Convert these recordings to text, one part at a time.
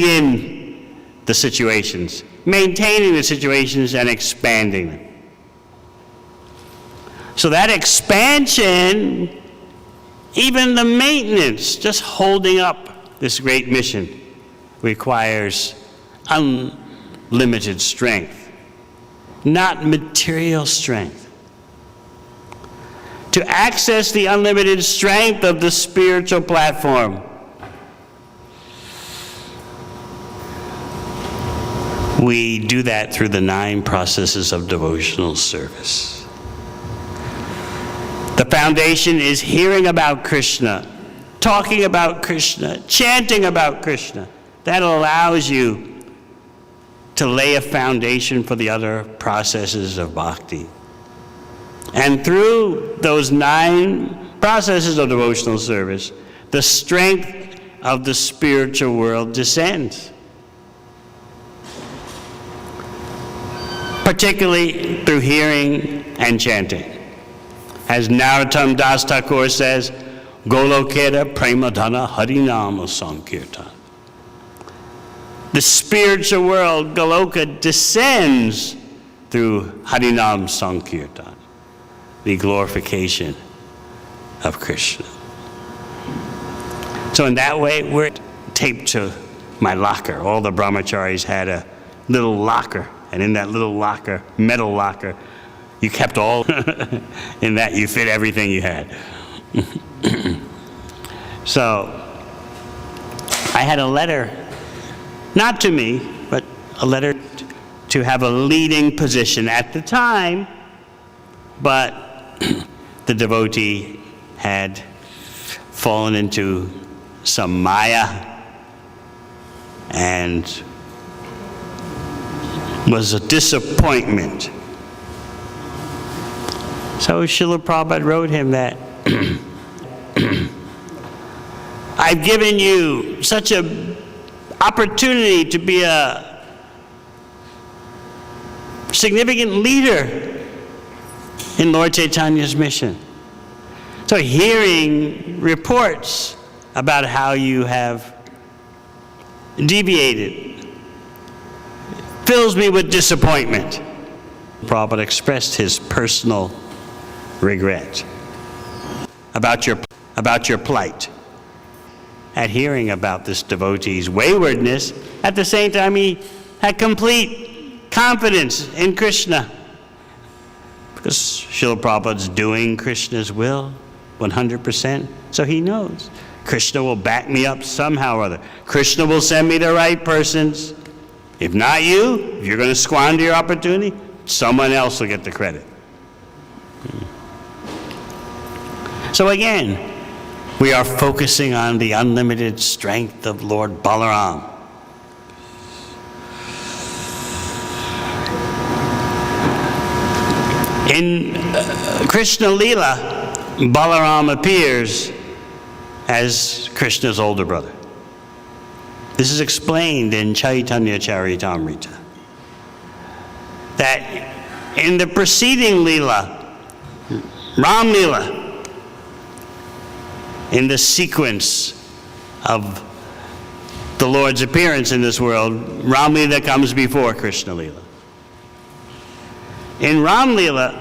in the situations, maintaining the situations, and expanding them. So that expansion, even the maintenance, just holding up this great mission, requires unlimited strength, not material strength. To access the unlimited strength of the spiritual platform, we do that through the 9 processes of devotional service. The foundation is hearing about Krishna, talking about Krishna, chanting about Krishna. That allows you to lay a foundation for the other processes of bhakti. And through those 9 processes of devotional service, the strength of the spiritual world descends. Particularly through hearing and chanting. As Narottam Das Thakur says, Golokera Premadhana Harinama Sankirtan. The spiritual world, Goloka, descends through Harinam Sankirtan, the glorification of Krishna. So in that way, we're taped to my locker. All the brahmacharis had a little locker, and in that little locker, metal locker, you kept all, in that you fit everything you had. So I had a letter, not to me, but a letter to have a leading position at the time, but the devotee had fallen into some maya and was a disappointment. So Srila Prabhupada wrote him that, I've given you such an opportunity to be a significant leader in Lord Chaitanya's mission. So hearing reports about how you have deviated fills me with disappointment. Prabhupada expressed his personal regret about your plight at hearing about this devotee's waywardness. At the same time, he had complete confidence in Krishna, because Srila Prabhupada's doing Krishna's will 100%, so he knows Krishna will back me up somehow or other. Krishna will send me the right persons. If not you, if you're going to squander your opportunity, someone else will get the credit. So again, we are focusing on the unlimited strength of Lord Balaram. In Krishna Lila, Balaram appears as Krishna's older brother. This is explained in Chaitanya Charitamrita. That in the preceding Lila, Ram Lila, in the sequence of the Lord's appearance in this world, Ram Lila comes before Krishna Lila. In Ram Lila,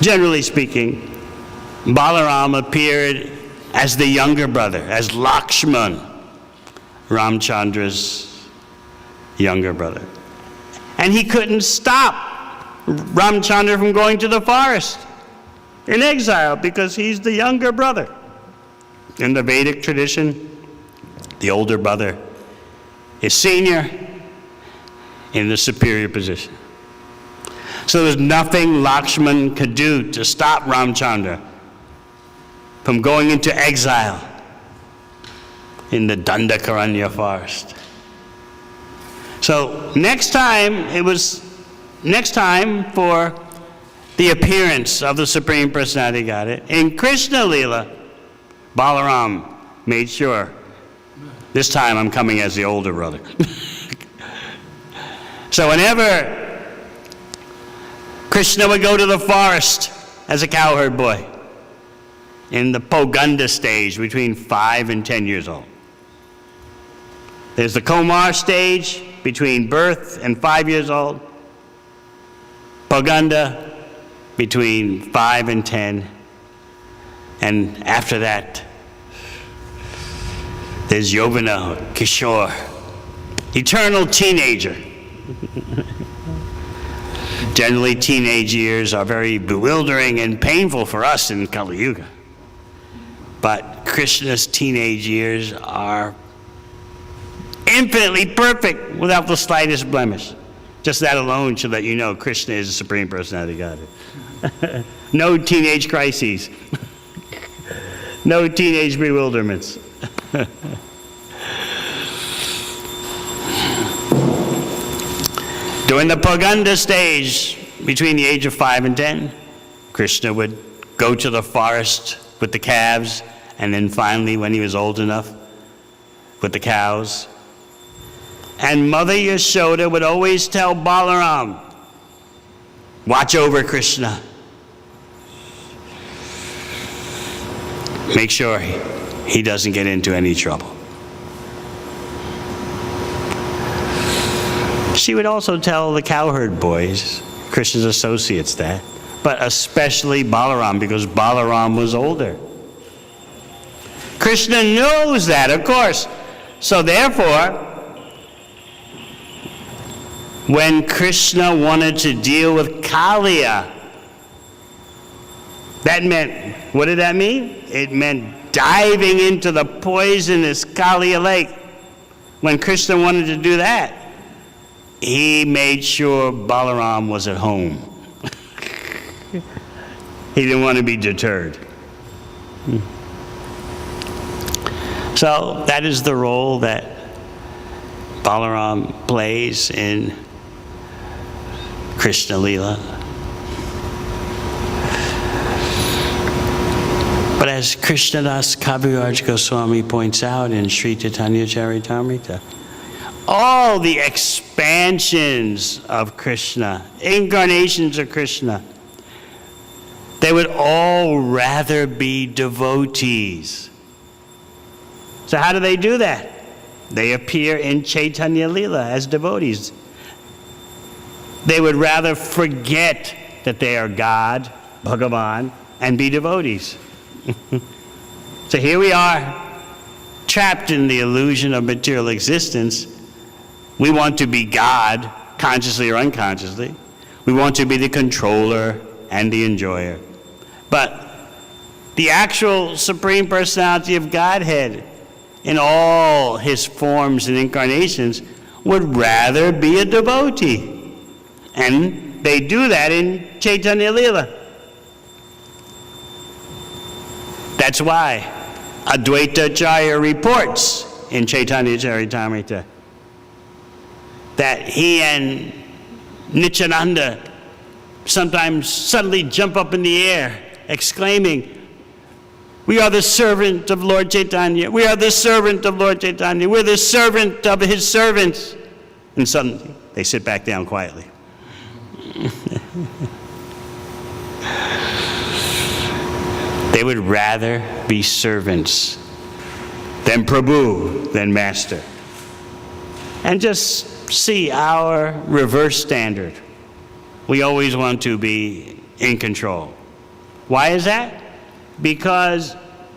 generally speaking, Balaram appeared as the younger brother, as Lakshman, Ramchandra's younger brother. And he couldn't stop Ramchandra from going to the forest in exile because he's the younger brother. In the Vedic tradition, the older brother is senior in the superior position. So there's nothing Lakshman could do to stop Ramchandra from going into exile in the Dandakaranya forest. So next time for the appearance of the Supreme Personality of Godhead, in Krishna Lila, Balaram made sure, this time I'm coming as the older brother. So whenever Krishna would go to the forest as a cowherd boy, in the Poganda stage, between 5 and 10 years old, There's the Kumar stage between birth and 5 years old. Paganda between 5 and 10. And after that, there's Yovana, Kishore, eternal teenager. Generally, teenage years are very bewildering and painful for us in Kali Yuga. But Krishna's teenage years are infinitely perfect without the slightest blemish. Just that alone should let you know Krishna is the Supreme Personality of Godhead. No teenage crises. No teenage bewilderments. During the Paganda stage, between the age of 5 and 10, Krishna would go to the forest with the calves, and then finally, when he was old enough, with the cows. And Mother Yashoda would always tell Balaram, watch over Krishna. Make sure he doesn't get into any trouble. She would also tell the cowherd boys, Krishna's associates, that, but especially Balaram, because Balaram was older. Krishna knows that, of course. So therefore, when Krishna wanted to deal with Kaliya, that meant, what did that mean? It meant diving into the poisonous Kaliya lake. When Krishna wanted to do that, he made sure Balaram was at home. He didn't want to be deterred. So that is the role that Balaram plays in Krishna Lila. But as Krishnadas Kaviraj Goswami points out in Sri Chaitanya Charitamrita, all the expansions of Krishna, incarnations of Krishna, they would all rather be devotees. So how do they do that? They appear in Chaitanya Lila as devotees. They would rather forget that they are God, Bhagavan, and be devotees. So here we are, trapped in the illusion of material existence. We want to be God, consciously or unconsciously. We want to be the controller and the enjoyer. But the actual Supreme Personality of Godhead, in all his forms and incarnations, would rather be a devotee. And they do that in Chaitanya Lila. That's why Advaita Acharya reports in Chaitanya Charitamrita that he and Nityananda sometimes suddenly jump up in the air, exclaiming, "We are the servant of Lord Chaitanya. We are the servant of Lord Chaitanya. We're the servant of his servants." And suddenly they sit back down quietly. They would rather be servants than Prabhu, than master. And just see our reverse standard. We always want to be in control. Why is that? Because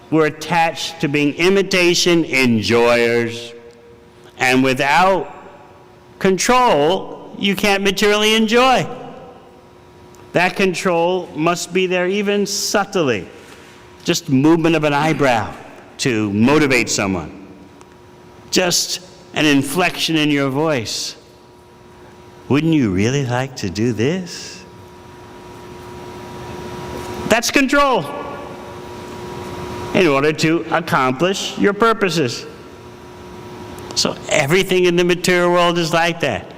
we're attached to being imitation enjoyers. And without control, you can't materially enjoy. That control must be there even subtly. Just movement of an eyebrow to motivate someone. Just an inflection in your voice. Wouldn't you really like to do this? That's control in order to accomplish your purposes. So everything in the material world is like that.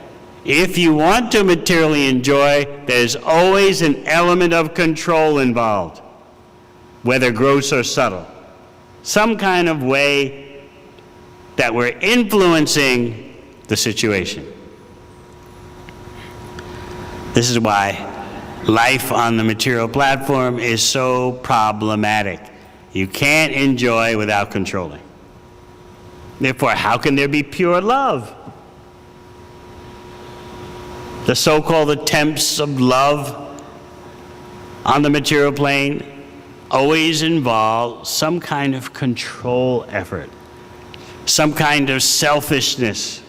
If you want to materially enjoy, there's always an element of control involved, whether gross or subtle. Some kind of way that we're influencing the situation. This is why life on the material platform is so problematic. You can't enjoy without controlling. Therefore, how can there be pure love? The so-called attempts of love on the material plane always involve some kind of control effort, some kind of selfishness.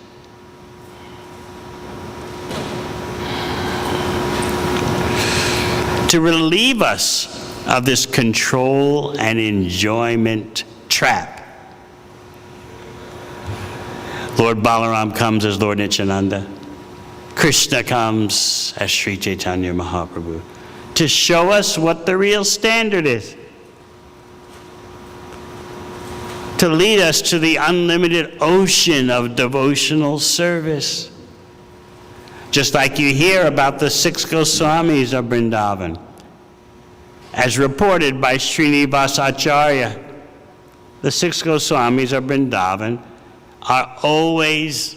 To relieve us of this control and enjoyment trap, Lord Balaram comes as Lord Nityananda. Krishna comes as Sri Chaitanya Mahaprabhu to show us what the real standard is, to lead us to the unlimited ocean of devotional service. Just like you hear about the 6 Goswamis of Vrindavan, as reported by Srinivas Acharya, the 6 Goswamis of Vrindavan are always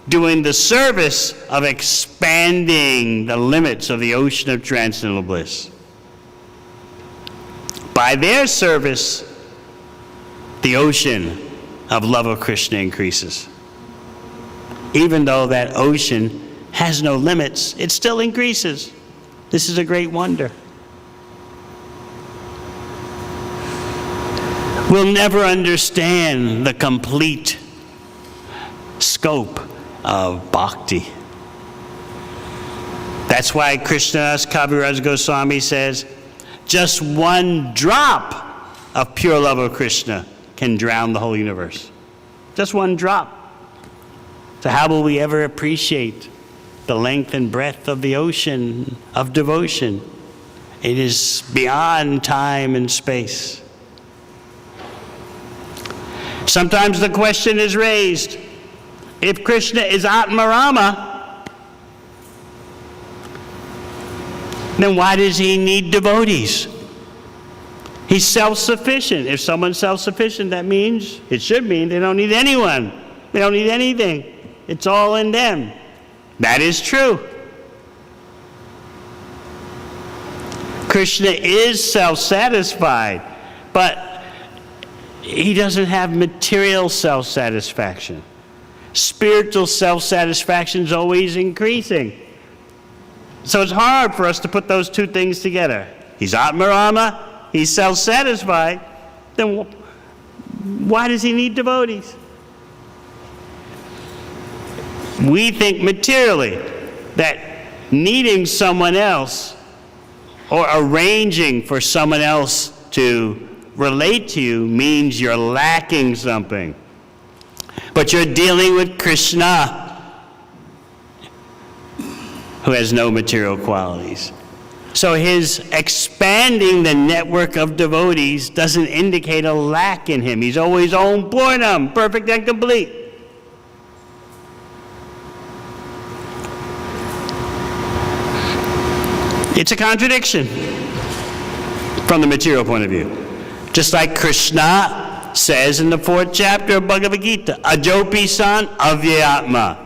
doing the service of expanding the limits of the ocean of transcendental bliss. By their service, the ocean of love of Krishna increases. Even though that ocean has no limits, it still increases. This is a great wonder. We'll never understand the complete scope of bhakti. That's why Krishnadas Kaviraj Goswami says, just one drop of pure love of Krishna can drown the whole universe. Just one drop. So how will we ever appreciate the length and breadth of the ocean of devotion? It is beyond time and space. Sometimes the question is raised, if Krishna is Atmarama, then why does he need devotees? He's self-sufficient. If someone's self-sufficient, that means, it should mean, they don't need anyone. They don't need anything. It's all in them. That is true. Krishna is self-satisfied, but he doesn't have material self-satisfaction. Spiritual self-satisfaction is always increasing. So it's hard for us to put those two things together. He's Atmarama, he's self-satisfied, then why does he need devotees? We think materially that needing someone else or arranging for someone else to relate to you means you're lacking something. But you're dealing with Krishna, who has no material qualities. So his expanding the network of devotees doesn't indicate a lack in him. He's always on Purnam, perfect and complete. It's a contradiction from the material point of view. Just like Krishna says in the 4th chapter of Bhagavad Gita, Ajopi san avyatma.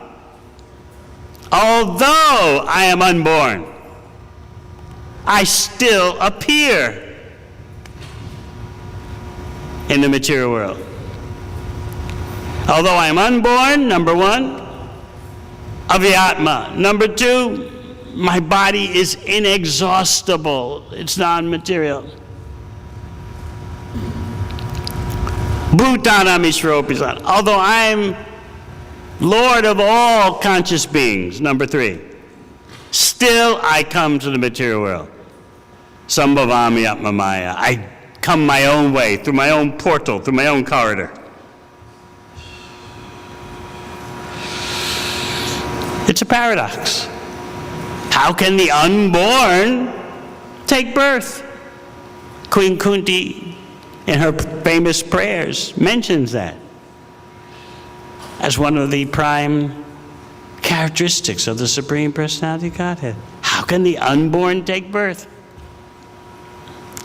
Although I am unborn, I still appear in the material world. Although I am unborn, number one, avyatma. Number two, my body is inexhaustible. It's non-material. Bhutanam Ishropisan. Although I'm Lord of all conscious beings, number three, still I come to the material world. Sambhavami Atmamaya. I come my own way, through my own portal, through my own corridor. It's a paradox. How can the unborn take birth? Queen Kunti, in her famous prayers, mentions that as one of the prime characteristics of the Supreme Personality of Godhead. How can the unborn take birth?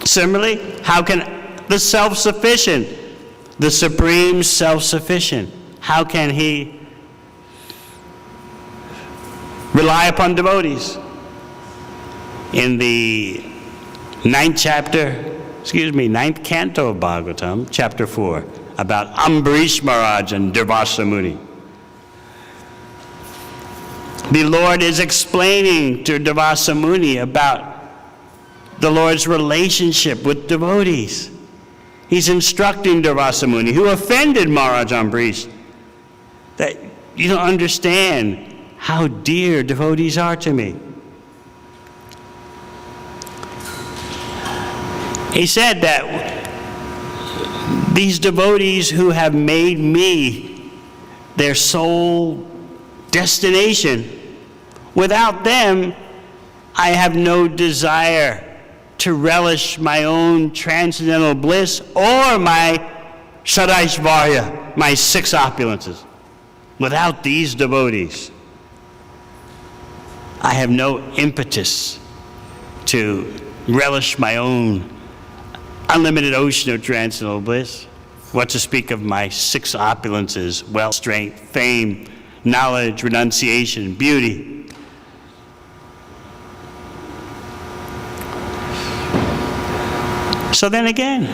Similarly, how can the self-sufficient, the Supreme Self-Sufficient, how can he rely upon devotees? In the 9th canto of Bhagavatam, chapter 4, about Ambarish Maharaj and Durvasa Muni. The Lord is explaining to Durvasa Muni about the Lord's relationship with devotees. He's instructing Durvasa Muni, who offended Maharaj Ambarish, that you don't understand how dear devotees are to me. He said that these devotees who have made me their sole destination, without them, I have no desire to relish my own transcendental bliss or my Shadaishvarya, my 6 opulences. Without these devotees, I have no impetus to relish my own unlimited ocean of transcendental bliss. What to speak of my 6 opulences: wealth, strength, fame, knowledge, renunciation, beauty. So then again,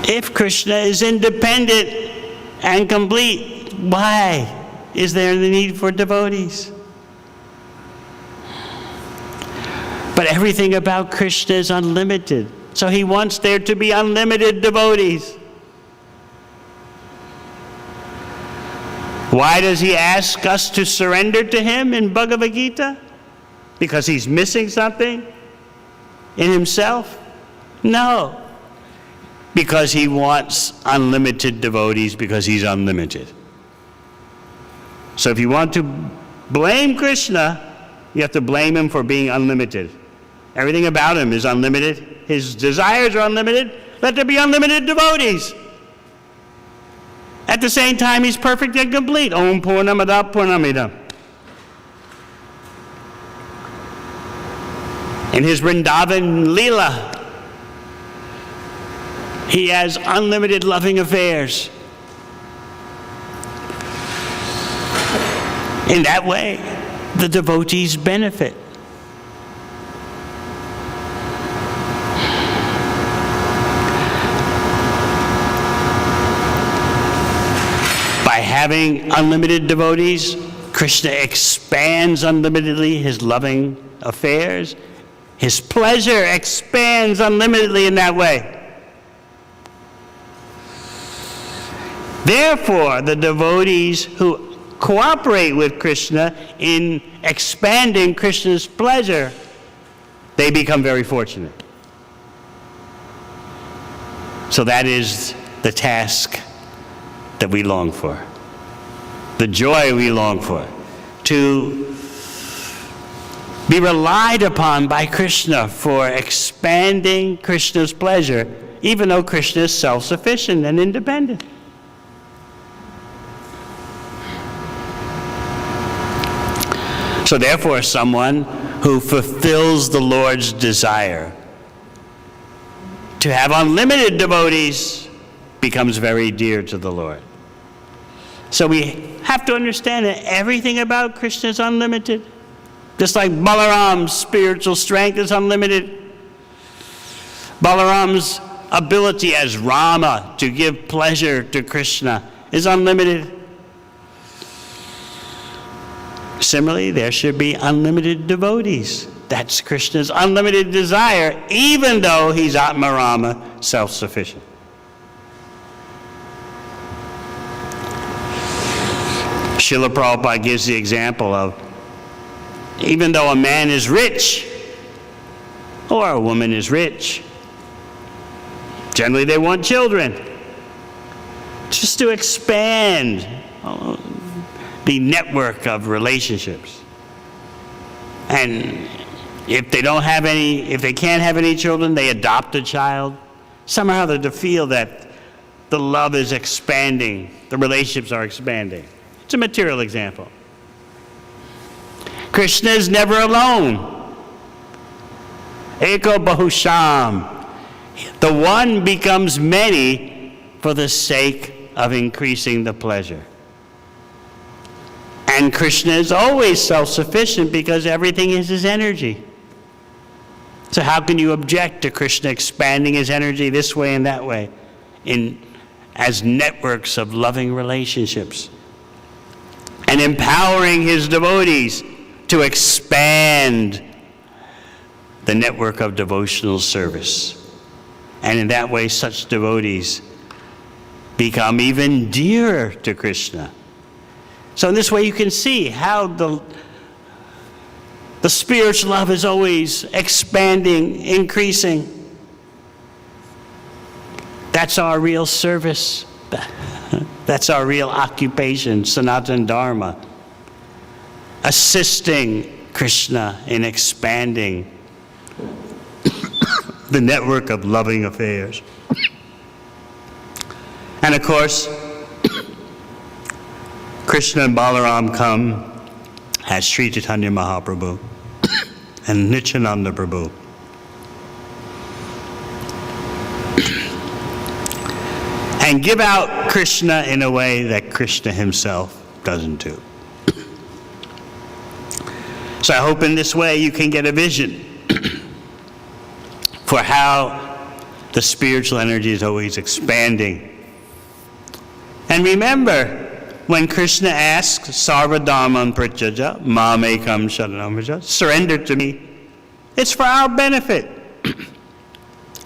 if Krishna is independent and complete, why is there the need for devotees? But everything about Krishna is unlimited. So he wants there to be unlimited devotees. Why does he ask us to surrender to him in Bhagavad Gita? Because he's missing something in himself? No. Because he wants unlimited devotees, because he's unlimited. So if you want to blame Krishna, you have to blame him for being unlimited. Everything about him is unlimited. His desires are unlimited. Let there be unlimited devotees. At the same time, he's perfect and complete. Om Purnamada Purnamidam. In his Vrindavan Leela, he has unlimited loving affairs. In that way, the devotees benefit. By having unlimited devotees, Krishna expands unlimitedly his loving affairs. His pleasure expands unlimitedly in that way. Therefore, the devotees who cooperate with Krishna in expanding Krishna's pleasure, they become very fortunate. So that is the task that we long for, the joy we long for, to be relied upon by Krishna for expanding Krishna's pleasure, even though Krishna is self-sufficient and independent. So therefore, someone who fulfills the Lord's desire to have unlimited devotees becomes very dear to the Lord. So we have to understand that everything about Krishna is unlimited. Just like Balaram's spiritual strength is unlimited. Balaram's ability as Rama to give pleasure to Krishna is unlimited. Similarly, there should be unlimited devotees. That's Krishna's unlimited desire, even though he's Atmarama, self-sufficient. Srila Prabhupada gives the example of, even though a man is rich, or a woman is rich, generally they want children, just to expand the network of relationships. And if they can't have any children, they adopt a child. Somehow to feel that the love is expanding, the relationships are expanding. It's a material example. Krishna is never alone. Eko Bahusham. The one becomes many for the sake of increasing the pleasure. And Krishna is always self-sufficient because everything is his energy. So how can you object to Krishna expanding his energy this way and that way in as networks of loving relationships, and empowering his devotees to expand the network of devotional service. And in that way, such devotees become even dearer to Krishna. So in this way, you can see how the spiritual love is always expanding, increasing. That's our real service. That's our real occupation, Sanatana Dharma. Assisting Krishna in expanding the network of loving affairs. And of course, Krishna and Balaram come as Sri Chaitanya Mahaprabhu and Nityananda Prabhu. And give out Krishna in a way that Krishna himself doesn't do. So I hope in this way you can get a vision for how the spiritual energy is always expanding. And remember, when Krishna asks, Sarva Dharman Pratyaja, Mam Ekam Sharanam Vraja, surrender to me, it's for our benefit.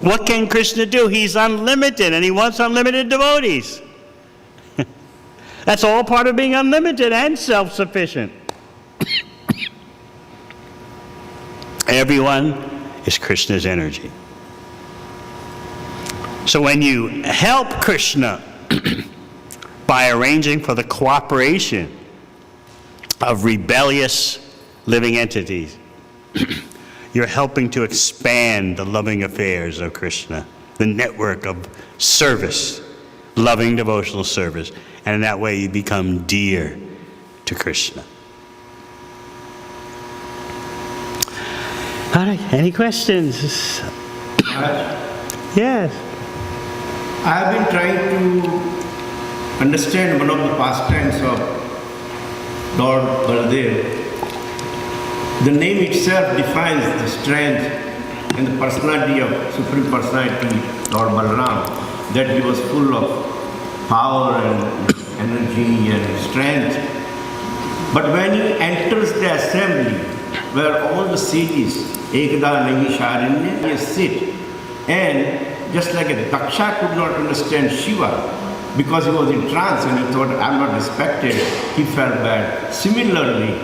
What can Krishna do? He's unlimited, and he wants unlimited devotees. That's all part of being unlimited and self-sufficient. Everyone is Krishna's energy. So when you help Krishna by arranging for the cooperation of rebellious living entities, you're helping to expand the loving affairs of Krishna, the network of service, loving devotional service, and in that way you become dear to Krishna. All right, any questions? Yes. I have been trying to understand one of the pastimes of Lord Baladev. The name itself defines the strength and the personality of Supreme Personality, Lord Balaram, that he was full of power and energy and strength. But when he enters the assembly, where all the sages, Ekada Nahi Sharanya, sit, and just like a Daksha could not understand Shiva because he was in trance and he thought, I'm not respected, he felt bad. Similarly,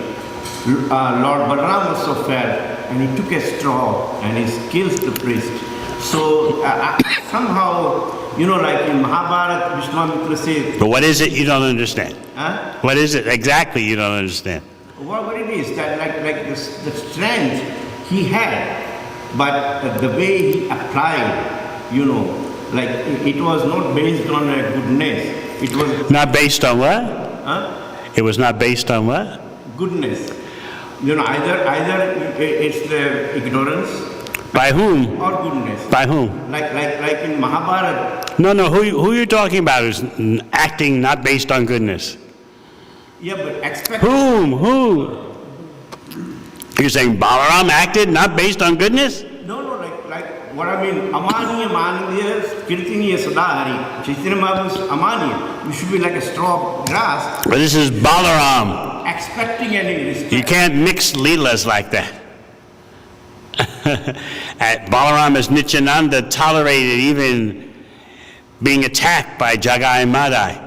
Lord Balaram also felt, and he took a straw and he kills the priest. So somehow, like in Mahabharata, Vishwamitra says... But what is it you don't understand? Huh? What is it exactly you don't understand? What it is, that like the strength he had, but the way he applied, like it was not based on a goodness. It was... Not based on what? Huh? It was not based on what? Goodness. Either it's the ignorance. By whom? Or goodness. By whom? Like in Mahabharata. No, who you're talking about is acting not based on goodness. Yeah, but expect... Whom? You're saying Balaram acted not based on goodness? No, like what I mean, Amaniya, Maniya, Kirtiniya, Sadahari. Chaitanya Mahaprabhu is Amaniya. You should be like a straw of grass. But this is Balaram. Expecting any respect. You can't mix leelas like that. Balaram as Nityananda tolerated even being attacked by Jagai and Madai.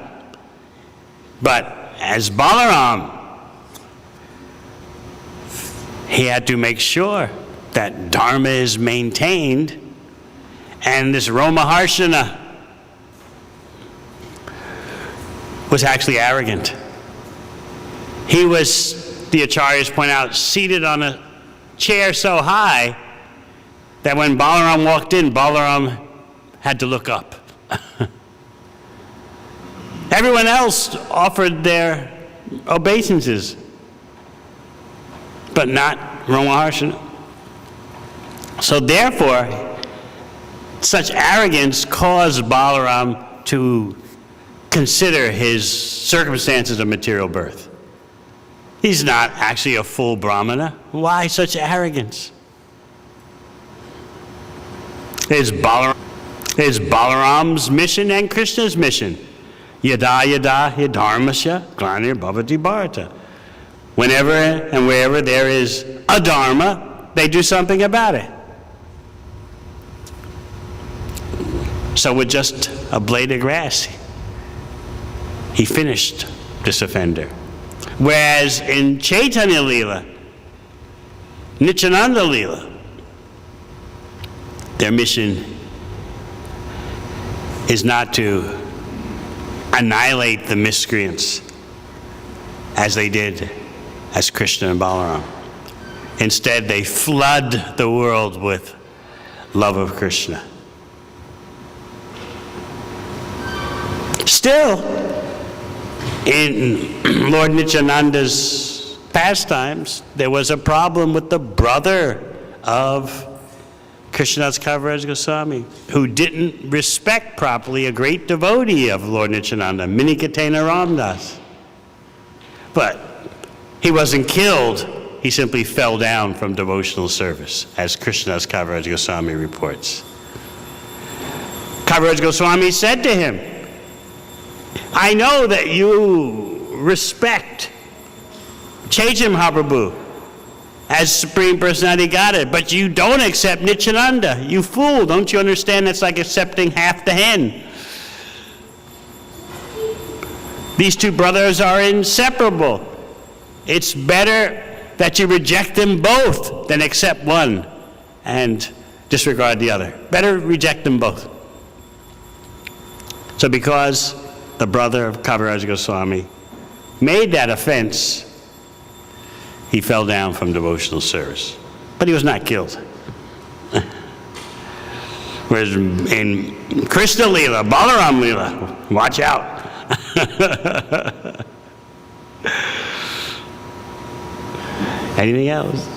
But as Balaram, he had to make sure that Dharma is maintained, and this Romaharshana was actually arrogant. He was, the acharyas point out, seated on a chair so high that when Balaram walked in, Balaram had to look up. Everyone else offered their obeisances, but not Romaharshana. So therefore, such arrogance caused Balaram to consider his circumstances of material birth. He's not actually a full Brahmana. Why such arrogance? Is It's Balaram's mission and Krishna's mission. Yada yada yadharmasya glanir bhavati bharata. Whenever and wherever there is a dharma, they do something about it. So with just a blade of grass, he finished this offender. Whereas in Chaitanya Leela, Nityananda Leela, their mission is not to annihilate the miscreants as they did as Krishna and Balaram. Instead, they flood the world with love of Krishna. Still, in Lord Nityananda's pastimes, there was a problem with the brother of Krishnadas Kaviraj Goswami, who didn't respect properly a great devotee of Lord Nityananda, Minikatena Ramdas. But he wasn't killed, he simply fell down from devotional service, as Krishnadas Kaviraj Goswami reports. Kaviraj Goswami said to him, I know that you respect Chaitanya Mahaprabhu as Supreme Personality Godhead, but you don't accept Nityananda. You fool, don't you understand that's like accepting half the hen? These two brothers are inseparable. It's better that you reject them both than accept one and disregard the other. Better reject them both. So because the brother of Kaviraj Goswami made that offense, he fell down from devotional service. But he was not killed. Whereas in Krishna Leela, Balaram Leela, watch out. Anything else?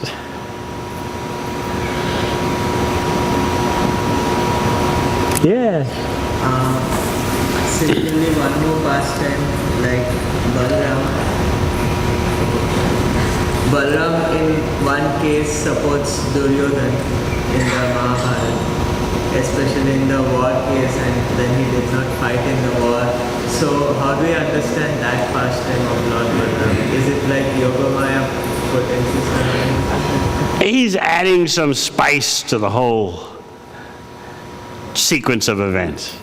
Yeah. Similarly, one more pastime like Balaram in one case supports Duryodhan in the Mahabharata, especially in the war case, and then he did not fight in the war. So how do we understand that pastime of Lord Balaram? Is it like Yogamaya potency? He's adding some spice to the whole sequence of events.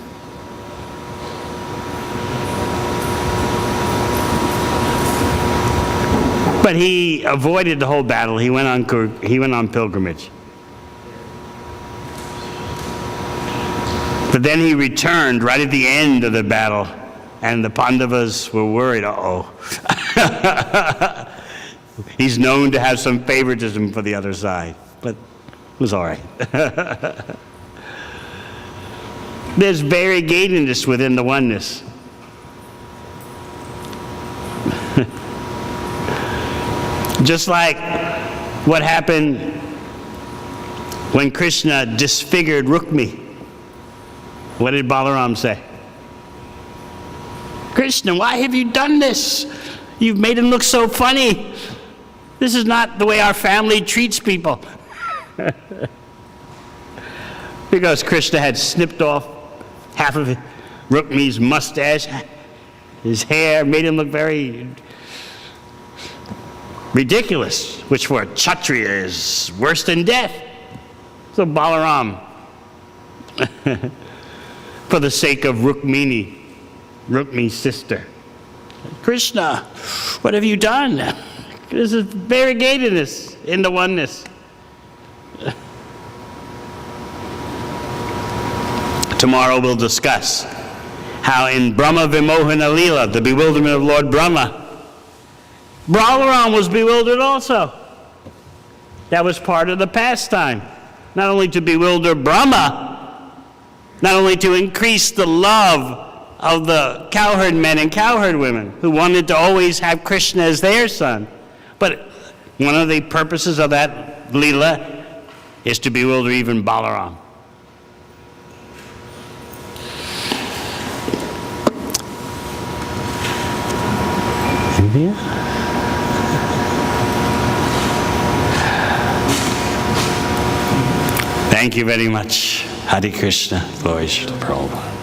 But he avoided the whole battle. He went on pilgrimage. But then he returned right at the end of the battle, and the Pandavas were worried. Uh-oh. He's known to have some favoritism for the other side, but it was all right. There's variegatedness within the oneness. Just like what happened when Krishna disfigured Rukmi. What did Balaram say? Krishna, why have you done this? You've made him look so funny. This is not the way our family treats people. Because Krishna had snipped off half of Rukmi's mustache, his hair, made him look very ridiculous, which for a Kshatriya is worse than death. So Balaram, for the sake of Rukmi's sister, Krishna, what have you done? This is variegatedness in the oneness. Tomorrow we'll discuss how in Brahma Vimohana Leela, the bewilderment of Lord Brahma, Balaram was bewildered also. That was part of the pastime. Not only to bewilder Brahma, not only to increase the love of the cowherd men and cowherd women who wanted to always have Krishna as their son, but one of the purposes of that Leela is to bewilder even Balaram. Anything else? Thank you very much. Hare Krishna, glories to Prabhupada.